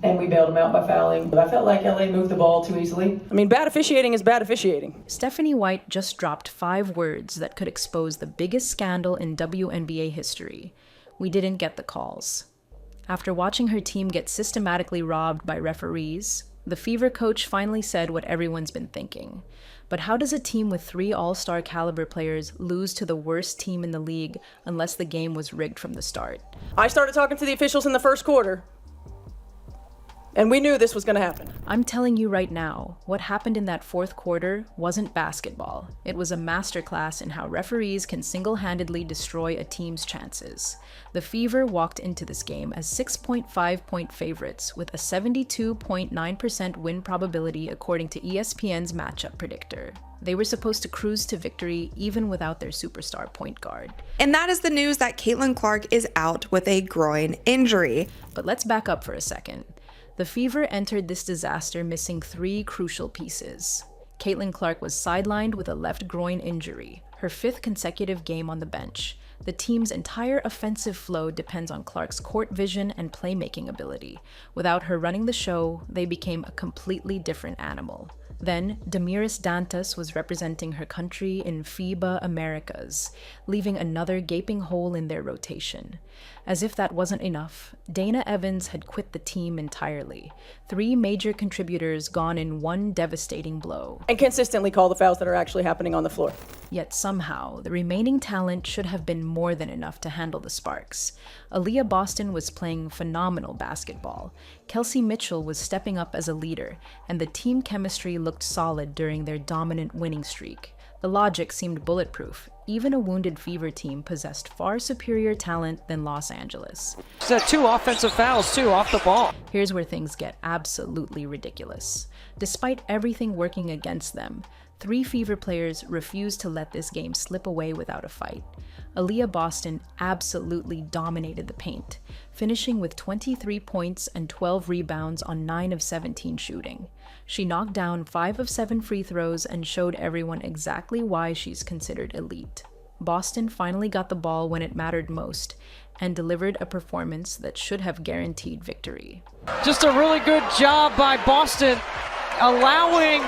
and we bailed them out by fouling. But I felt like LA moved the ball too easily. I mean, bad officiating is bad officiating. Stephanie White just dropped 5 words that could expose the biggest scandal in WNBA history. We didn't get the calls. After watching her team get systematically robbed by referees, the Fever coach finally said what everyone's been thinking. But how does a team with 3 all-star caliber players lose to the worst team in the league unless the game was rigged from the start? I started talking to the officials in the first quarter, and we knew this was going to happen. I'm telling you right now, what happened in that 4th quarter wasn't basketball. It was a masterclass in how referees can single-handedly destroy a team's chances. The Fever walked into this game as 6.5-point favorites with a 72.9% win probability according to ESPN's matchup predictor. They were supposed to cruise to victory even without their superstar point guard. And that is the news that Caitlin Clark is out with a groin injury. But let's back up for a second. The Fever entered this disaster missing 3 crucial pieces. Caitlin Clark was sidelined with a left groin injury, her 5th consecutive game on the bench. The team's entire offensive flow depends on Clark's court vision and playmaking ability. Without her running the show, they became a completely different animal. Then, Damiris Dantas was representing her country in FIBA Americas, leaving another gaping hole in their rotation. As if that wasn't enough, Dana Evans had quit the team entirely. 3 major contributors gone in one devastating blow. And consistently call the fouls that are actually happening on the floor. Yet somehow, the remaining talent should have been more than enough to handle the sparks. Aaliyah Boston was playing phenomenal basketball. Kelsey Mitchell was stepping up as a leader, and the team chemistry looked solid during their dominant winning streak. The logic seemed bulletproof. Even a wounded Fever team possessed far superior talent than Los Angeles. She's had 2 offensive fouls, too, off the ball. Here's where things get absolutely ridiculous. Despite everything working against them, 3 Fever players refused to let this game slip away without a fight. Aaliyah Boston absolutely dominated the paint, finishing with 23 points and 12 rebounds on 9 of 17 shooting. She knocked down 5 of 7 free throws and showed everyone exactly why she's considered elite. Boston finally got the ball when it mattered most and delivered a performance that should have guaranteed victory. Just a really good job by Boston, allowing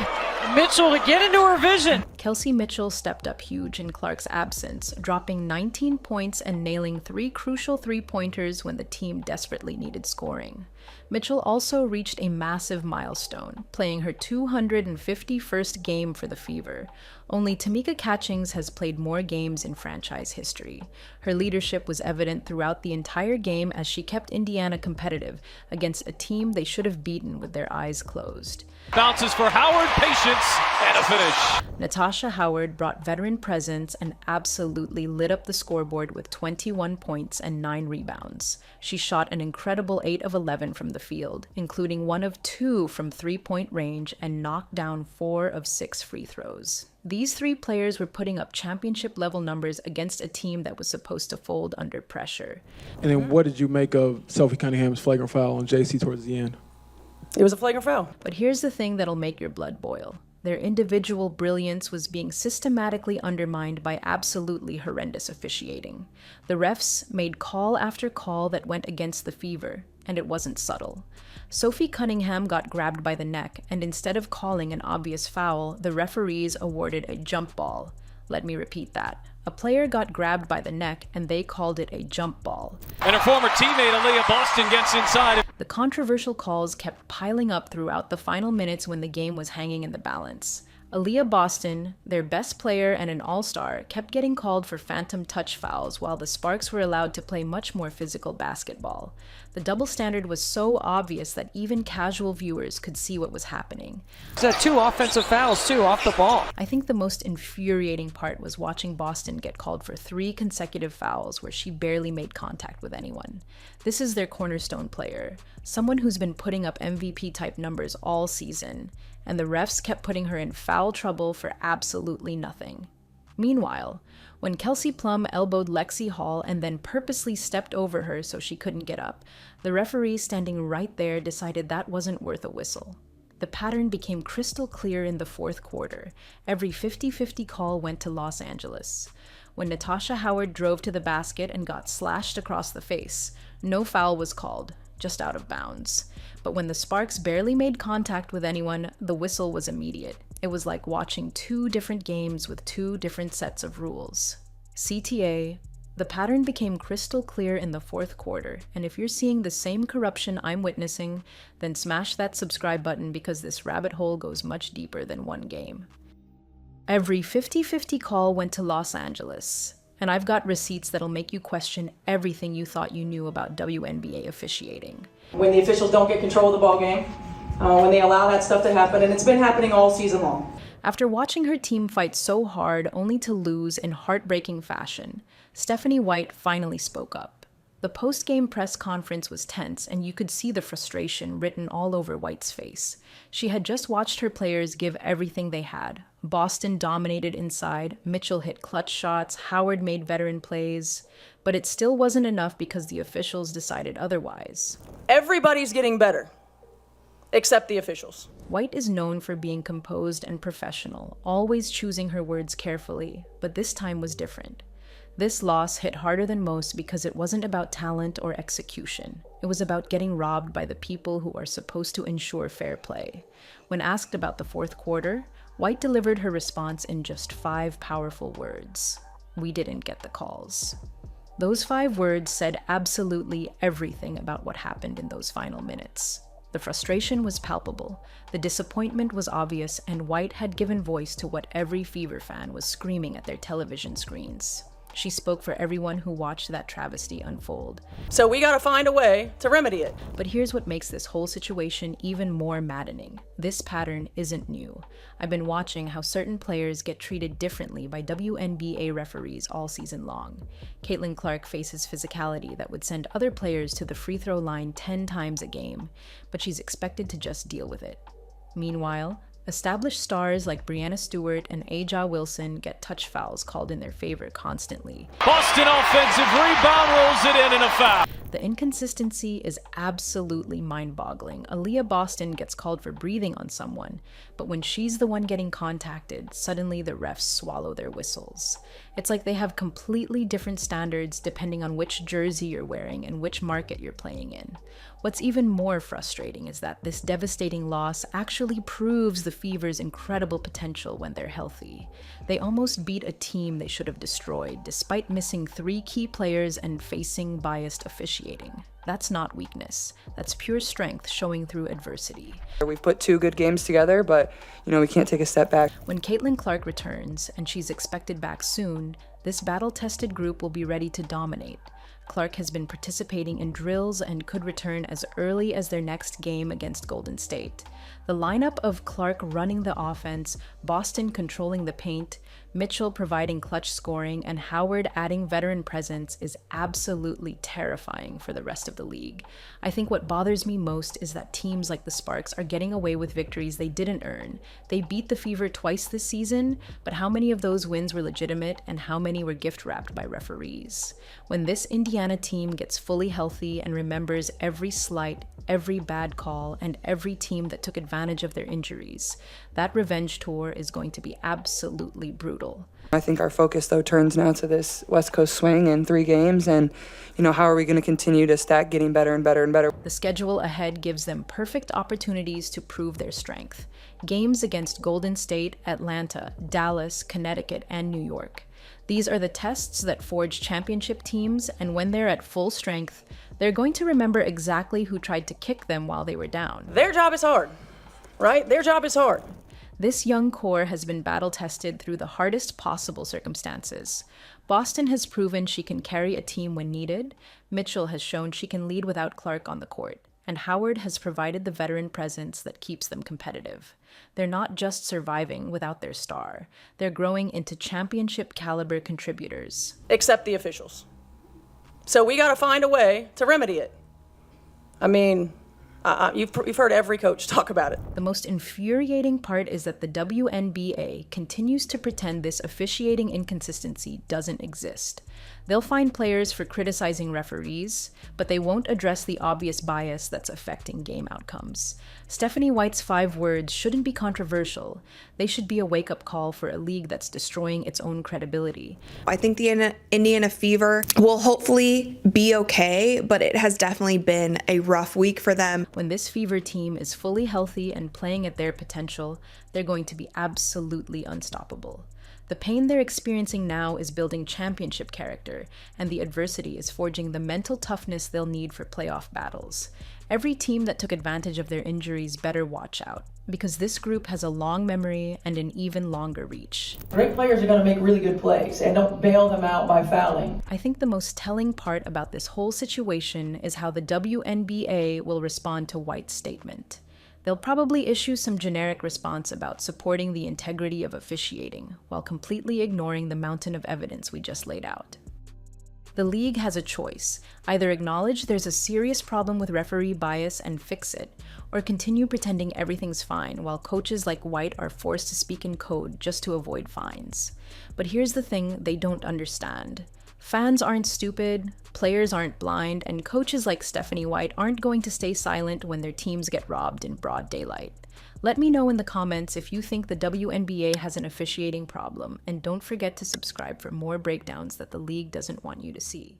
Mitchell to get into her vision. Kelsey Mitchell stepped up huge in Clark's absence, dropping 19 points and nailing 3 crucial 3-pointers when the team desperately needed scoring. Mitchell also reached a massive milestone, playing her 251st game for the Fever. Only Tamika Catchings has played more games in franchise history. Her leadership was evident throughout the entire game as she kept Indiana competitive against a team they should have beaten with their eyes closed. Bounces for Howard, patience, and a finish. Natasha Howard brought veteran presence and absolutely lit up the scoreboard with 21 points and 9 rebounds. She shot an incredible 8 of 11 from the field, including 1 of 2 from 3-point range, and knocked down 4 of 6 free throws. These 3 players were putting up championship-level numbers against a team that was supposed to fold under pressure. And then what did you make of Sophie Cunningham's flagrant foul on JC towards the end? It was a flagrant foul. But here's the thing that'll make your blood boil. Their individual brilliance was being systematically undermined by absolutely horrendous officiating. The refs made call after call that went against the Fever, and it wasn't subtle. Sophie Cunningham got grabbed by the neck, and instead of calling an obvious foul, the referees awarded a jump ball. Let me repeat that. A player got grabbed by the neck, and they called it a jump ball. And her former teammate, Aaliyah Boston, gets inside. The controversial calls kept piling up throughout the final minutes when the game was hanging in the balance. Aaliyah Boston, their best player and an all-star, kept getting called for phantom touch fouls while the Sparks were allowed to play much more physical basketball. The double standard was so obvious that even casual viewers could see what was happening. She's had 2 offensive fouls, too, off the ball. I think the most infuriating part was watching Boston get called for 3 consecutive fouls where she barely made contact with anyone. This is their cornerstone player, someone who's been putting up MVP-type numbers all season, and the refs kept putting her in foul trouble for absolutely nothing. Meanwhile, when Kelsey Plum elbowed Lexi Hall and then purposely stepped over her so she couldn't get up, the referee standing right there decided that wasn't worth a whistle. The pattern became crystal clear in the 4th quarter. Every 50-50 call went to Los Angeles. When Natasha Howard drove to the basket and got slashed across the face, no foul was called. just out of bounds. But when the sparks barely made contact with anyone, the whistle was immediate. It was like watching two different games with two different sets of rules. CTA, the pattern became crystal clear in the fourth quarter, and if you're seeing the same corruption I'm witnessing, then smash that subscribe button because this rabbit hole goes much deeper than one game. Every 50-50 call went to Los Angeles, and I've got receipts that'll make you question everything you thought you knew about WNBA officiating. When the officials don't get control of the ball game, when they allow that stuff to happen, and it's been happening all season long. After watching her team fight so hard only to lose in heartbreaking fashion, Stephanie White finally spoke up. The post-game press conference was tense, and you could see the frustration written all over White's face. She had just watched her players give everything they had. Boston dominated inside, Mitchell hit clutch shots, Howard made veteran plays, but it still wasn't enough because the officials decided otherwise. Everybody's getting better, except the officials. White is known for being composed and professional, always choosing her words carefully, but this time was different. This loss hit harder than most because it wasn't about talent or execution. It was about getting robbed by the people who are supposed to ensure fair play. When asked about the fourth quarter, White delivered her response in just 5 powerful words. We didn't get the calls. Those 5 words said absolutely everything about what happened in those final minutes. The frustration was palpable, the disappointment was obvious, and White had given voice to what every Fever fan was screaming at their television screens. She spoke for everyone who watched that travesty unfold. So we gotta find a way to remedy it. But here's what makes this whole situation even more maddening. This pattern isn't new. I've been watching how certain players get treated differently by WNBA referees all season long. Caitlin Clark faces physicality that would send other players to the free throw line 10 times a game, but she's expected to just deal with it. Meanwhile, established stars like Breanna Stewart and Aja Wilson get touch fouls called in their favor constantly. Boston offensive rebound, rolls it in and a foul. The inconsistency is absolutely mind-boggling. Aaliyah Boston gets called for breathing on someone, but when she's the one getting contacted, suddenly the refs swallow their whistles. It's like they have completely different standards depending on which jersey you're wearing and which market you're playing in. What's even more frustrating is that this devastating loss actually proves the Fever's incredible potential when they're healthy. They almost beat a team they should have destroyed, despite missing 3 key players and facing biased officiating. That's not weakness. That's pure strength showing through adversity. We've put 2 good games together, but, we can't take a step back. When Caitlin Clark returns, and she's expected back soon, this battle-tested group will be ready to dominate. Clark has been participating in drills and could return as early as their next game against Golden State. The lineup of Clark running the offense, Boston controlling the paint, Mitchell providing clutch scoring, and Howard adding veteran presence is absolutely terrifying for the rest of the league. I think what bothers me most is that teams like the Sparks are getting away with victories they didn't earn. They beat the Fever twice this season, but how many of those wins were legitimate and how many were gift-wrapped by referees? When this Indiana team gets fully healthy and remembers every slight, every bad call, and every team that took advantage of their injuries, that revenge tour is going to be absolutely brutal. I think our focus, though, turns now to this West Coast swing in 3 games, and, how are we going to continue to stack getting better and better and better? The schedule ahead gives them perfect opportunities to prove their strength. Games against Golden State, Atlanta, Dallas, Connecticut, and New York. These are the tests that forge championship teams, and when they're at full strength, they're going to remember exactly who tried to kick them while they were down. Their job is hard, right? Their job is hard. This young core has been battle-tested through the hardest possible circumstances. Boston has proven she can carry a team when needed, Mitchell has shown she can lead without Clark on the court, and Howard has provided the veteran presence that keeps them competitive. They're not just surviving without their star, they're growing into championship-caliber contributors. Except the officials. So we gotta find a way to remedy it. You've heard every coach talk about it. The most infuriating part is that the WNBA continues to pretend this officiating inconsistency doesn't exist. They'll fine players for criticizing referees, but they won't address the obvious bias that's affecting game outcomes. Stephanie White's 5 words shouldn't be controversial. They should be a wake-up call for a league that's destroying its own credibility. I think the Indiana Fever will hopefully be okay, but it has definitely been a rough week for them. When this Fever team is fully healthy and playing at their potential, they're going to be absolutely unstoppable. The pain they're experiencing now is building championship character, and the adversity is forging the mental toughness they'll need for playoff battles. Every team that took advantage of their injuries better watch out, because this group has a long memory and an even longer reach. Great players are going to make really good plays, and don't bail them out by fouling. I think the most telling part about this whole situation is how the WNBA will respond to White's statement. They'll probably issue some generic response about supporting the integrity of officiating, while completely ignoring the mountain of evidence we just laid out. The league has a choice: either acknowledge there's a serious problem with referee bias and fix it, or continue pretending everything's fine while coaches like White are forced to speak in code just to avoid fines. But here's the thing they don't understand. Fans aren't stupid, players aren't blind, and coaches like Stephanie White aren't going to stay silent when their teams get robbed in broad daylight. Let me know in the comments if you think the WNBA has an officiating problem, and don't forget to subscribe for more breakdowns that the league doesn't want you to see.